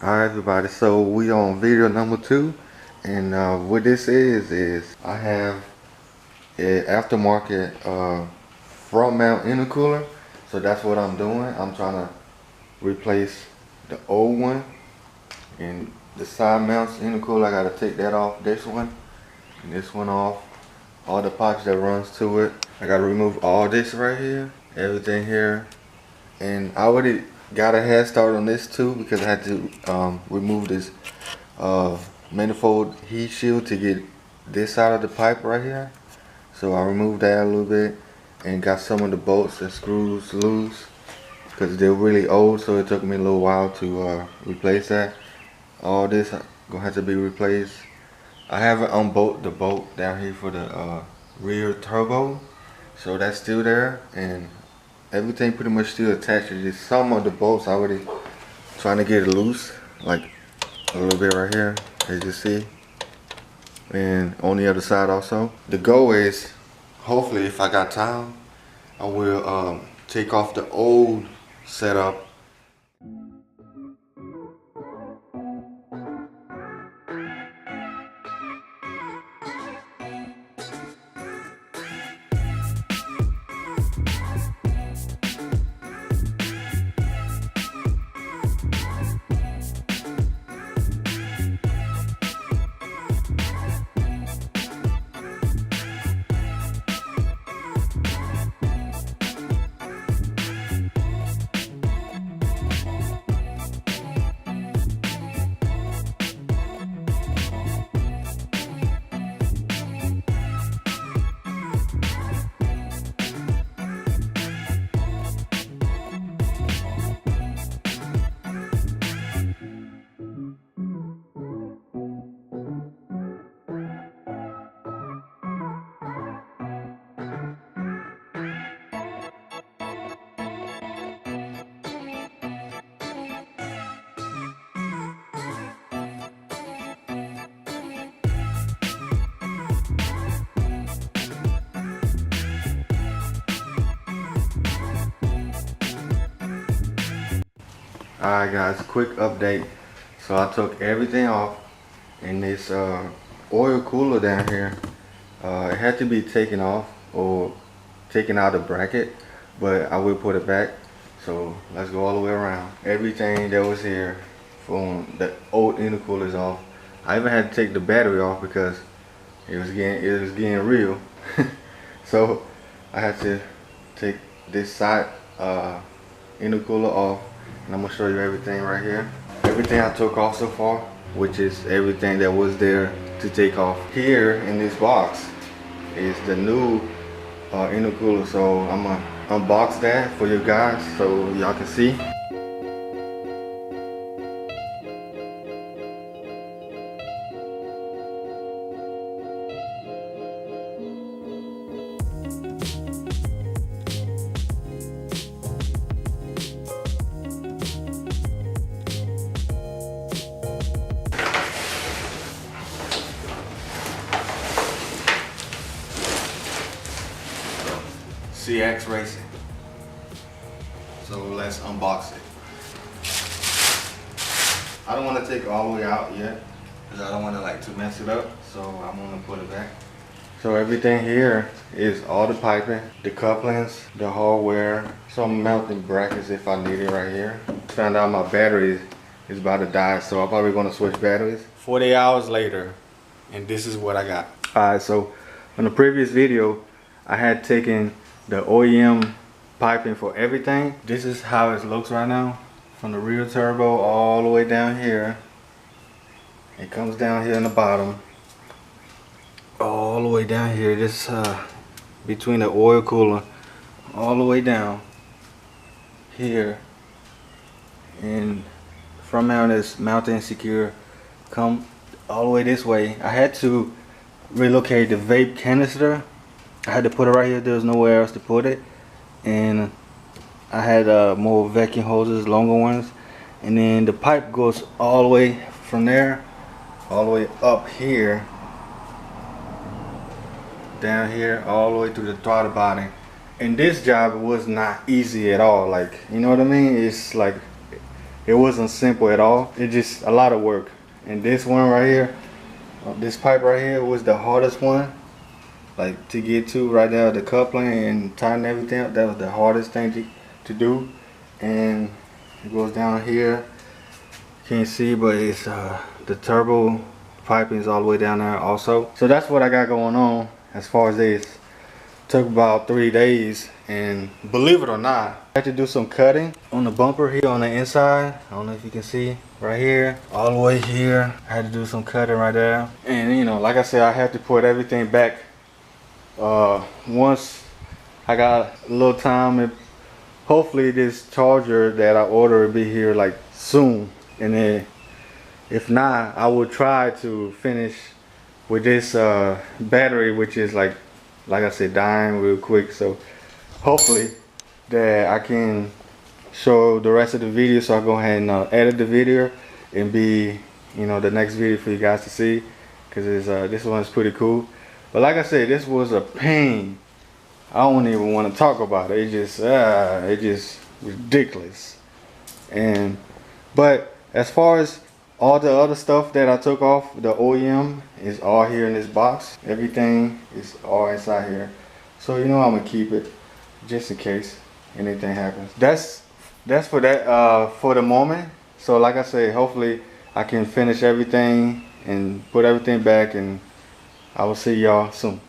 Alright everybody, so we on video number 2, and what this is I have an aftermarket front mount intercooler. So that's what I'm doing. I'm trying to replace the old one, and the side mounts intercooler, I gotta take that off, this one and this one off, all the pipes that runs to it. I gotta remove all this right here, everything here, and I already got a head start on this too because I had to remove this manifold heat shield to get this out of the pipe right here. So I removed that a little bit and got some of the bolts and screws loose because they're really old, so it took me a little while to replace that. All this gonna have to be replaced. I haven't unbolted the bolt down here for the rear turbo, so that's still there, and everything pretty much still attached. Just some of the bolts I already trying to get it loose, like a little bit right here, as you see, and on the other side also. The goal is, hopefully, if I got time, I will take off the old setup. Alright guys, quick update. So I took everything off, and this oil cooler down here, it had to be taken off or taken out of the bracket, but I will put it back. So let's go all the way around. Everything that was here from the old intercooler is off. I even had to take the battery off because it was getting real. So I had to take this side intercooler off, and I'm gonna show you everything right here. Everything I took off so far, which is everything that was there to take off. Here in this box is the new intercooler, so I'm gonna unbox that for you guys so y'all can see. CX Racing. So let's unbox it. I don't want to take it all the way out yet because I don't want to mess it up, so I'm going to put it back. So everything here is all the piping, the couplings, the hardware, some mounting brackets if I need it right here. Found out my battery is about to die, so I'm probably going to switch batteries. 40 hours later, and this is what I got. Alright, so in the previous video, I had taken the OEM piping for everything. This is how it looks right now, from the rear turbo all the way down here. It comes down here in the bottom, all the way down here. This between the oil cooler, all the way down here, and front mount is mounted and secure. Come all the way this way. I had to relocate the vape canister. I had to put it right here. There was nowhere else to put it, and I had more vacuum hoses, longer ones, and then the pipe goes all the way from there, all the way up here, down here, all the way through the throttle body. And this job was not easy at all. Like, you know what I mean? It's like it wasn't simple at all. It's just a lot of work. And this one right here, this pipe right here was the hardest one, like to get to right there, the coupling and tighten everything up. That was the hardest thing to do. And it goes down here, can't see, but it's the turbo piping is all the way down there also. So that's what I got going on as far as this. Took about 3 days, and believe it or not, I had to do some cutting on the bumper here on the inside. I don't know if you can see right here, all the way here. I had to do some cutting right there. And you know, like I said, I had to put everything back once I got a little time. And hopefully this charger that I ordered will be here like soon. And then if not, I will try to finish with this battery, which is like I said, dying real quick. So hopefully that I can show the rest of the video. So I'll go ahead and edit the video and be, you know, the next video for you guys to see, because this one's pretty cool. But like I said, this was a pain. I don't even want to talk about it. It's just ridiculous. But as far as all the other stuff that I took off, the OEM is all here in this box. Everything is all inside here. So you know I'm gonna keep it just in case anything happens. That's for that for the moment. So like I said, hopefully I can finish everything and put everything back, and I will see y'all soon.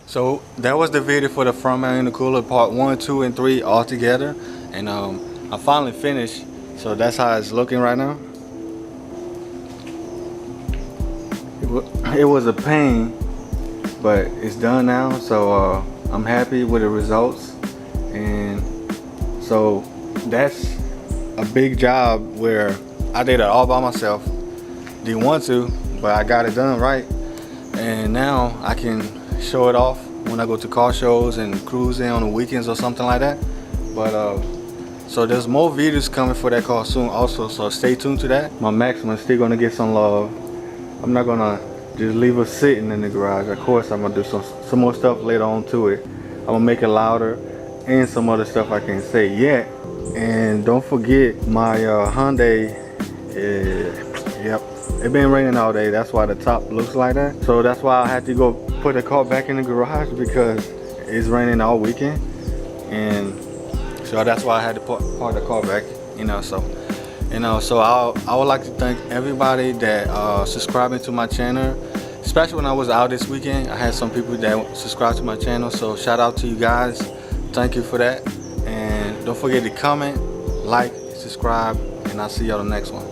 So that was the video for the front mount intercooler part 1, 2, and 3 all together, and I finally finished. So that's how it's looking right now. It was a pain, but it's done now. So I'm happy with the results, and so that's a big job where I did it all by myself. Didn't want to, but I got it done right, and now I can show it off when I go to car shows and cruising on the weekends or something like that. But so there's more videos coming for that car soon also, so stay tuned to that. My Maxima's still gonna get some love. I'm not gonna just leave it sitting in the garage. Of course I'm gonna do some more stuff later on to it. I'm gonna make it louder and some other stuff I can't say yet. And don't forget my Hyundai, yep, it been raining all day. That's why the top looks like that. So that's why I had to go put the car back in the garage, because it's raining all weekend. And so that's why I had to park the car back, you know. So so I would like to thank everybody that subscribing to my channel, especially when I was out this weekend. I had some people that subscribed to my channel, so shout out to you guys. Thank you for that. And don't forget to comment, like, subscribe, and I'll see y'all the next one.